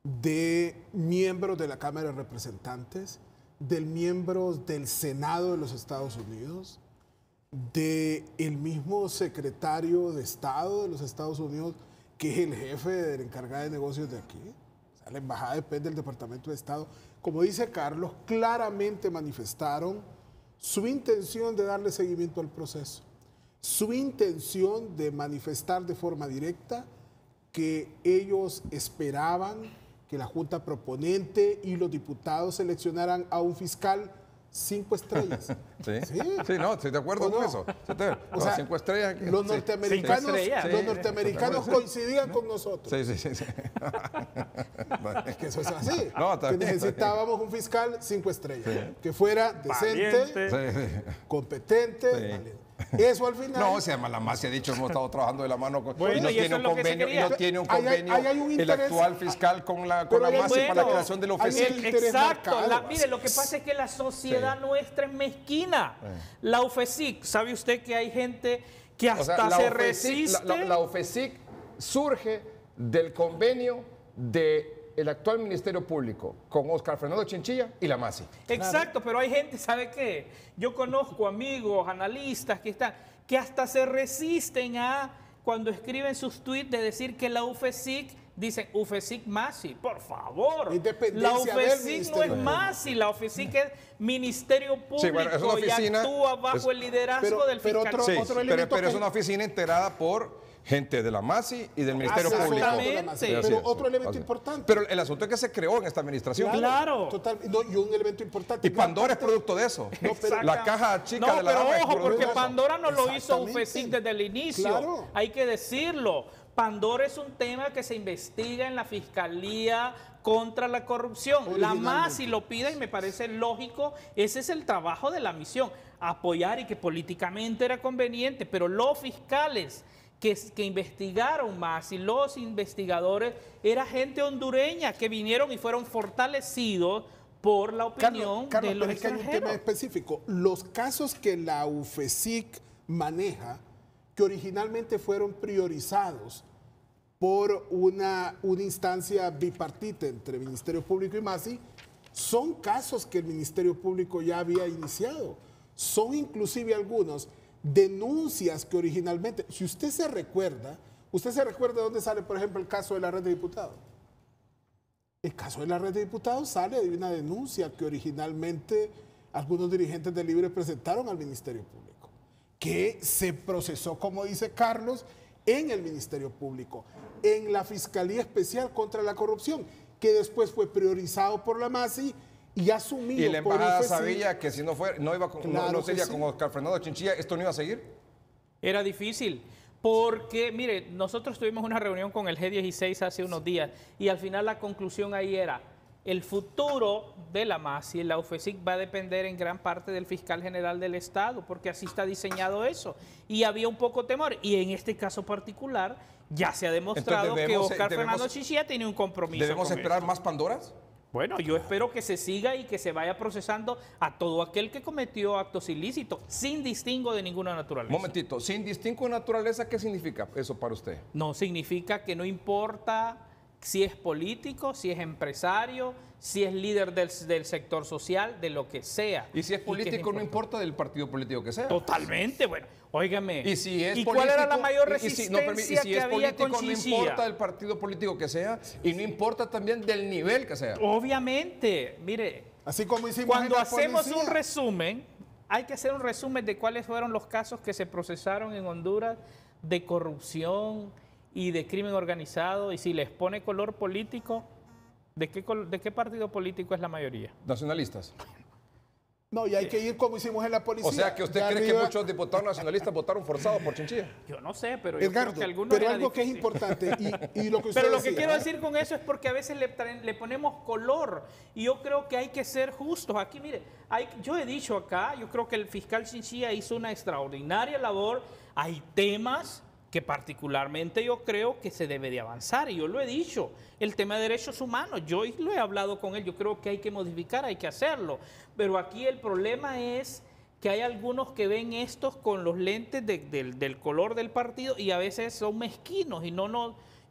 [SPEAKER 3] de miembros de la Cámara de Representantes, de miembros del Senado de los Estados Unidos, del mismo secretario de Estado de los Estados Unidos, que es el jefe del encargado de negocios de aquí, o sea, la embajada depende del Departamento de Estado, como dice Carlos, claramente manifestaron su intención de darle seguimiento al proceso, su intención de manifestar de forma directa que ellos esperaban que la Junta Proponente y los diputados seleccionaran a un fiscal 5 estrellas.
[SPEAKER 2] Sí, no, estoy de acuerdo con eso.
[SPEAKER 3] O sea,
[SPEAKER 2] 5 estrellas.
[SPEAKER 3] Los norteamericanos coincidían con nosotros.
[SPEAKER 2] Sí.
[SPEAKER 3] Es que eso es así.
[SPEAKER 2] No,
[SPEAKER 3] que necesitábamos un fiscal 5 estrellas. Que fuera decente, competente. Valiente. Eso al final.
[SPEAKER 2] No, se llama la MASI, ha dicho, hemos estado trabajando de la mano con.
[SPEAKER 4] Bueno,
[SPEAKER 2] y no tiene un convenio, el actual fiscal con la MASI para la creación de la oficina.
[SPEAKER 4] Exacto. Mire, lo que pasa es que la sociedad nuestra es mezquina. La UFESIC, ¿sabe usted que hay gente que hasta se resiste?
[SPEAKER 2] La UFESIC surge del convenio del actual Ministerio Público con Óscar Fernando Chinchilla y la MASI.
[SPEAKER 4] Exacto, pero hay gente, ¿sabe qué? Yo conozco amigos, analistas que hasta se resisten a, cuando escriben sus tweets, de decir que la UFESIC, dicen UFESIC MASI. Por favor, la UFESIC no es MASI, la UFESIC es Ministerio Público,
[SPEAKER 2] sí, bueno, es una oficina,
[SPEAKER 4] y actúa bajo el liderazgo del fiscal.
[SPEAKER 2] Pero es una oficina integrada por gente de la MASI y del Ministerio Público.
[SPEAKER 4] Exactamente.
[SPEAKER 3] Pero otro elemento importante.
[SPEAKER 2] Pero el asunto es que se creó en esta administración.
[SPEAKER 4] Claro.
[SPEAKER 3] Total, no, y un elemento importante.
[SPEAKER 2] Y Pandora es producto de eso.
[SPEAKER 3] No, pero
[SPEAKER 2] la caja chica de la
[SPEAKER 4] pero
[SPEAKER 2] dama es
[SPEAKER 4] ojo,
[SPEAKER 2] producto
[SPEAKER 4] porque
[SPEAKER 2] de eso.
[SPEAKER 4] Pandora no lo hizo
[SPEAKER 3] Exactamente.
[SPEAKER 4] UFESIC desde el inicio.
[SPEAKER 3] Claro.
[SPEAKER 4] Hay que decirlo. Pandora es un tema que se investiga en la Fiscalía contra la corrupción. La MASI lo pide y me parece lógico. Ese es el trabajo de la misión. Apoyar y que políticamente era conveniente, pero los fiscales que investigaron más y los investigadores era gente hondureña que vinieron y fueron fortalecidos por la opinión
[SPEAKER 3] Carlos,
[SPEAKER 4] de los
[SPEAKER 3] pero es que hay un tema
[SPEAKER 4] extranjeros.
[SPEAKER 3] específico. Los casos que la UFESIC maneja, que originalmente fueron priorizados por una instancia bipartita entre Ministerio Público y MASI, son casos que el Ministerio Público ya había iniciado. Son inclusive algunos denuncias que originalmente, si usted se recuerda de dónde sale, por ejemplo, el caso de la red de diputados. El caso de la red de diputados sale de una denuncia que originalmente algunos dirigentes del Libre presentaron al Ministerio Público, que se procesó, como dice Carlos, en el Ministerio Público, en la Fiscalía Especial contra la Corrupción, que después fue priorizado por la MASI y asumido
[SPEAKER 2] Y la
[SPEAKER 3] por
[SPEAKER 2] embajada
[SPEAKER 3] UFESIC.
[SPEAKER 2] sabía que si no fuera, no iba con,
[SPEAKER 3] Claro
[SPEAKER 2] no
[SPEAKER 3] que
[SPEAKER 2] sería
[SPEAKER 3] sí.
[SPEAKER 2] con Óscar Fernando Chinchilla, esto no iba a seguir.
[SPEAKER 4] Era difícil, porque, mire, nosotros tuvimos una reunión con el G16 hace unos días y al final la conclusión ahí era, el futuro de la MASI y la UFESIC va a depender en gran parte del fiscal general del Estado, porque así está diseñado eso. Y había un poco temor, y en este caso particular ya se ha demostrado
[SPEAKER 2] Entonces,
[SPEAKER 4] que
[SPEAKER 2] debemos-
[SPEAKER 4] Óscar
[SPEAKER 2] debemos-
[SPEAKER 4] Fernando Chinchilla tiene un compromiso
[SPEAKER 2] ¿Debemos
[SPEAKER 4] con
[SPEAKER 2] esperar
[SPEAKER 4] esto.
[SPEAKER 2] más Pandoras?
[SPEAKER 4] Bueno, yo espero que se siga y que se vaya procesando a todo aquel que cometió actos ilícitos, sin distingo de ninguna naturaleza.
[SPEAKER 2] Momentito, sin distingo de naturaleza, ¿qué significa eso para usted?
[SPEAKER 4] No significa que no importa si es político, si es empresario, si es líder del sector social, de lo que sea.
[SPEAKER 2] Y si es
[SPEAKER 4] que
[SPEAKER 2] político, no
[SPEAKER 4] importante.
[SPEAKER 2] importa del partido político que sea.
[SPEAKER 4] Totalmente, bueno, óigame.
[SPEAKER 2] Y si es
[SPEAKER 4] ¿Y
[SPEAKER 2] político,
[SPEAKER 4] cuál era la mayor
[SPEAKER 2] y si-
[SPEAKER 4] resistencia
[SPEAKER 2] no, y si
[SPEAKER 4] que
[SPEAKER 2] es
[SPEAKER 4] había
[SPEAKER 2] político,
[SPEAKER 4] con
[SPEAKER 2] no
[SPEAKER 4] Chinchilla?
[SPEAKER 2] importa del partido político que sea, y no importa también del nivel que sea.
[SPEAKER 4] Obviamente, mire,
[SPEAKER 3] Así como hicimos
[SPEAKER 4] cuando
[SPEAKER 3] en la
[SPEAKER 4] hacemos
[SPEAKER 3] policía.
[SPEAKER 4] un resumen, hay que hacer un resumen de cuáles fueron los casos que se procesaron en Honduras de corrupción y de crimen organizado, y si les pone color político, ¿de qué partido político es la mayoría?
[SPEAKER 2] Nacionalistas.
[SPEAKER 3] No, y hay que ir como hicimos en la policía.
[SPEAKER 2] O sea, que usted
[SPEAKER 3] Ya
[SPEAKER 2] cree que
[SPEAKER 3] arriba-
[SPEAKER 2] muchos diputados nacionalistas votaron forzados por Chinchilla.
[SPEAKER 4] Yo no sé, pero yo
[SPEAKER 3] Edgardo,
[SPEAKER 4] creo que algunos
[SPEAKER 3] pero
[SPEAKER 4] era
[SPEAKER 3] algo que es
[SPEAKER 4] difícil.
[SPEAKER 3] importante y lo que usted
[SPEAKER 4] Pero lo que
[SPEAKER 3] decía,
[SPEAKER 4] quiero decir con eso es porque a veces le ponemos color y yo creo que hay que ser justos. Aquí, mire, yo he dicho acá, yo creo que el fiscal Chinchilla hizo una extraordinaria labor. Hay temas que particularmente yo creo que se debe de avanzar y yo lo he dicho. El tema de derechos humanos, yo lo he hablado con él, yo creo que hay que modificar, hay que hacerlo. Pero aquí el problema es que hay algunos que ven estos con los lentes del color del partido y a veces son mezquinos y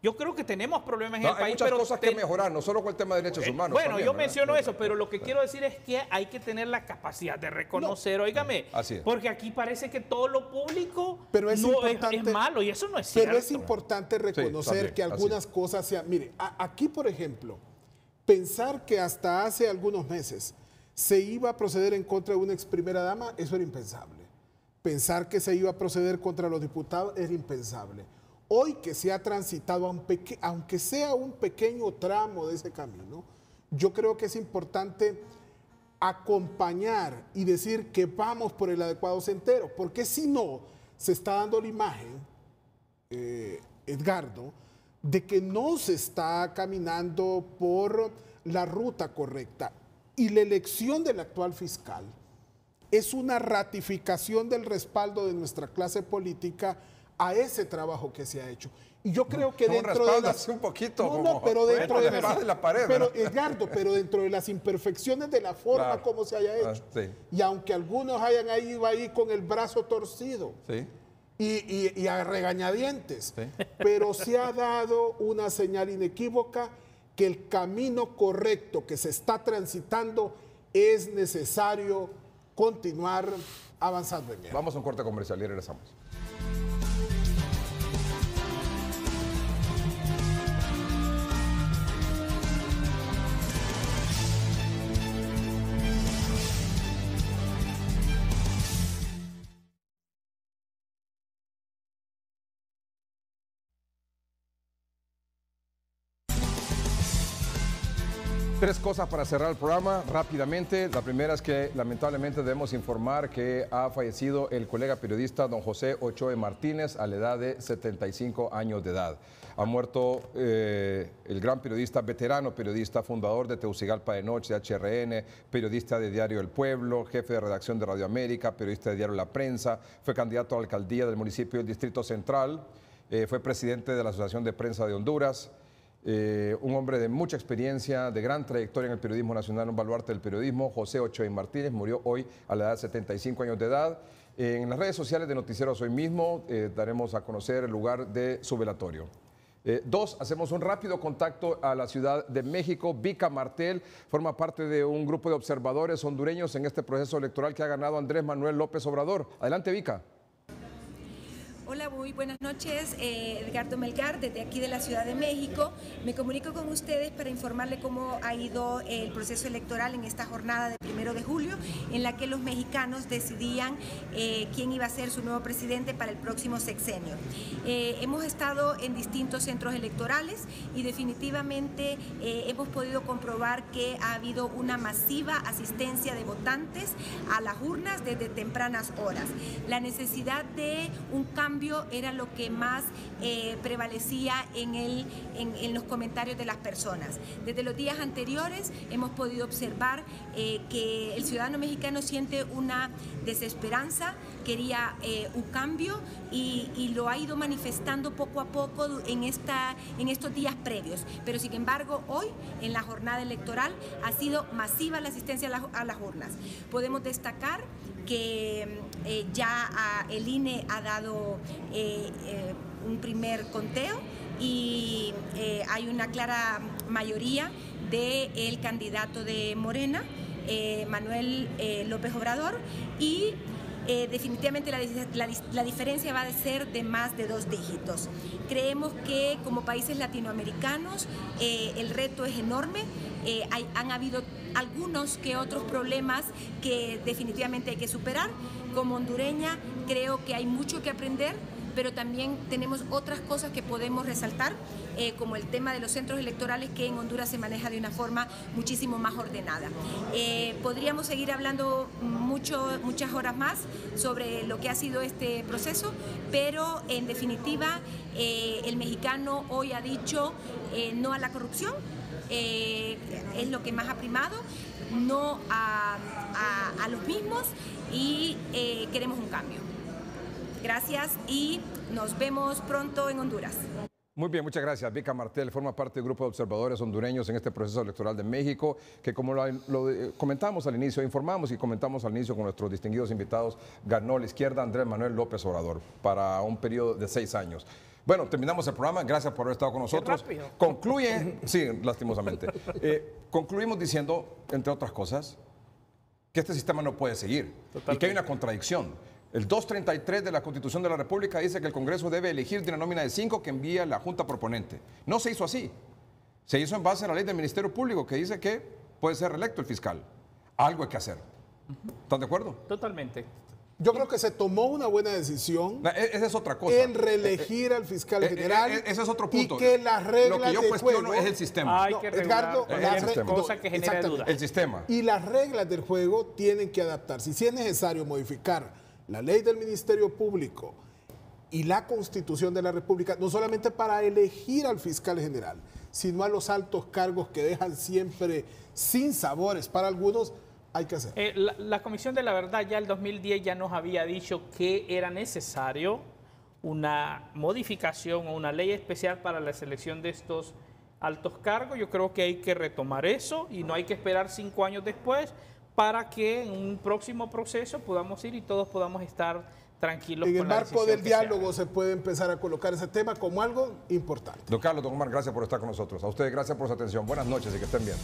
[SPEAKER 4] yo creo que tenemos problemas en
[SPEAKER 2] No,
[SPEAKER 4] el
[SPEAKER 2] hay
[SPEAKER 4] país.
[SPEAKER 2] muchas
[SPEAKER 4] pero
[SPEAKER 2] cosas que mejorar, no solo con el tema de derechos humanos.
[SPEAKER 4] bueno,
[SPEAKER 2] también,
[SPEAKER 4] yo
[SPEAKER 2] ¿verdad?
[SPEAKER 4] menciono eso, pero lo que quiero decir es que hay que tener la capacidad de reconocer, óigame,
[SPEAKER 2] Así es.
[SPEAKER 4] porque aquí parece que todo lo público
[SPEAKER 3] Pero es
[SPEAKER 4] no
[SPEAKER 3] importante-
[SPEAKER 4] es malo y eso no es cierto.
[SPEAKER 3] Pero es importante reconocer
[SPEAKER 2] también,
[SPEAKER 3] que algunas cosas sean... Mire, aquí, por ejemplo, pensar que hasta hace algunos meses se iba a proceder en contra de una ex primera dama, eso era impensable. Pensar que se iba a proceder contra los diputados era impensable. Hoy que se ha transitado, aunque sea un pequeño tramo de ese camino, yo creo que es importante acompañar y decir que vamos por el adecuado sendero, porque si no, se está dando la imagen, Edgardo, de que no se está caminando por la ruta correcta. Y la elección del actual fiscal es una ratificación del respaldo de nuestra clase política a ese trabajo que se ha hecho. Y yo creo que
[SPEAKER 2] No,
[SPEAKER 3] dentro de
[SPEAKER 2] respaldas un poquito,
[SPEAKER 3] No,
[SPEAKER 2] como-
[SPEAKER 3] pero dentro
[SPEAKER 2] bueno,
[SPEAKER 3] de
[SPEAKER 2] la espada de la pared,
[SPEAKER 3] pero,
[SPEAKER 2] ¿verdad?
[SPEAKER 3] Edgardo, pero dentro de las imperfecciones de la forma
[SPEAKER 2] Claro.
[SPEAKER 3] como se haya hecho.
[SPEAKER 2] Sí.
[SPEAKER 3] Y aunque algunos hayan ido ahí con el brazo torcido,
[SPEAKER 2] Sí.
[SPEAKER 3] y a regañadientes.
[SPEAKER 2] Sí.
[SPEAKER 3] Pero se ha dado una señal inequívoca que el camino correcto que se está transitando es necesario continuar avanzando en él.
[SPEAKER 2] Vamos a un corte comercial y regresamos. Tres cosas para cerrar el programa rápidamente. La primera es que lamentablemente debemos informar que ha fallecido el colega periodista don José Ochoa Martínez a la edad de 75 años de edad. Ha muerto el gran periodista, veterano periodista, fundador de Tegucigalpa de Noche, de HRN, periodista de Diario El Pueblo, jefe de redacción de Radio América, periodista de Diario La Prensa, fue candidato a la alcaldía del municipio del Distrito Central, fue presidente de la Asociación de Prensa de Honduras. Un hombre de mucha experiencia, de gran trayectoria en el periodismo nacional, un baluarte del periodismo, José Ochoa Martínez, murió hoy a la edad de 75 años de edad. En las redes sociales de Noticieros Hoy mismo daremos a conocer el lugar de su velatorio. Dos, hacemos un rápido contacto a la Ciudad de México. Vika Martel forma parte de un grupo de observadores hondureños en este proceso electoral que ha ganado Andrés Manuel López Obrador. Adelante, Vika.
[SPEAKER 9] Hola, muy buenas noches. Edgardo Melgar, desde aquí de la Ciudad de México. Me comunico con ustedes para informarle cómo ha ido el proceso electoral en esta jornada de 1 de julio, en la que los mexicanos decidían quién iba a ser su nuevo presidente para el próximo sexenio. Hemos estado en distintos centros electorales y definitivamente hemos podido comprobar que ha habido una masiva asistencia de votantes a las urnas desde tempranas horas. La necesidad de un cambio era lo que más prevalecía en los comentarios de las personas. Desde los días anteriores hemos podido observar que el ciudadano mexicano siente una desesperanza, quería un cambio y lo ha ido manifestando poco a poco en estos días previos. Pero sin embargo, hoy en la jornada electoral ha sido masiva la asistencia a las urnas. Podemos destacar que ya el INE ha dado un primer conteo y hay una clara mayoría del candidato de Morena, Manuel López Obrador, y definitivamente la diferencia va a ser de más de 2 dígitos. Creemos que como países latinoamericanos el reto es enorme. Han habido algunos que otros problemas que definitivamente hay que superar. Como hondureña creo que hay mucho que aprender, pero también tenemos otras cosas que podemos resaltar, como el tema de los centros electorales, que en Honduras se maneja de una forma muchísimo más ordenada. Podríamos seguir hablando muchas horas más sobre lo que ha sido este proceso, pero en definitiva el mexicano hoy ha dicho no a la corrupción, es lo que más ha primado, no a los mismos, y queremos un cambio. Gracias y nos vemos pronto en Honduras.
[SPEAKER 2] Muy bien, muchas gracias. Vika Martel forma parte del grupo de observadores hondureños en este proceso electoral de México, que como lo comentamos al inicio, informamos y comentamos al inicio con nuestros distinguidos invitados, ganó la izquierda Andrés Manuel López Obrador para un periodo de 6 años. Bueno, terminamos el programa. Gracias por haber estado con nosotros. Concluye, sí, lastimosamente. Concluimos diciendo, entre otras cosas, que este sistema no puede seguir. Totalmente. Y que hay una contradicción. El 233 de la Constitución de la República dice que el Congreso debe elegir de una nómina de 5 que envía la Junta proponente. No se hizo así. Se hizo en base a la ley del Ministerio Público que dice que puede ser reelecto el fiscal. Algo hay que hacer. ¿Están de acuerdo?
[SPEAKER 4] Totalmente.
[SPEAKER 3] Yo creo que se tomó una buena decisión.
[SPEAKER 2] Esa es otra cosa.
[SPEAKER 3] En reelegir al fiscal general.
[SPEAKER 2] Ese es otro punto.
[SPEAKER 3] Y que las reglas
[SPEAKER 2] Lo que yo cuestiono es el sistema.
[SPEAKER 4] Hay que regular
[SPEAKER 3] cosa
[SPEAKER 4] que genera dudas.
[SPEAKER 2] El sistema.
[SPEAKER 3] Y las reglas del juego tienen que adaptarse. Si es necesario modificar la ley del Ministerio Público y la Constitución de la República, no solamente para elegir al fiscal general, sino a los altos cargos que dejan siempre sin sabores para algunos, hay que hacer.
[SPEAKER 4] La Comisión de la Verdad ya el 2010 ya nos había dicho que era necesario una modificación o una ley especial para la selección de estos altos cargos. Yo creo que hay que retomar eso y no hay que esperar 5 años después para que en un próximo proceso podamos ir y todos podamos estar tranquilos.
[SPEAKER 3] En el
[SPEAKER 4] con la
[SPEAKER 3] marco
[SPEAKER 4] decisión
[SPEAKER 3] del
[SPEAKER 4] que se
[SPEAKER 3] diálogo
[SPEAKER 4] haga.
[SPEAKER 3] se puede empezar a colocar ese tema como algo importante.
[SPEAKER 2] Don Carlos, don Omar, gracias por estar con nosotros. A ustedes gracias por su atención. Buenas noches y que estén bien.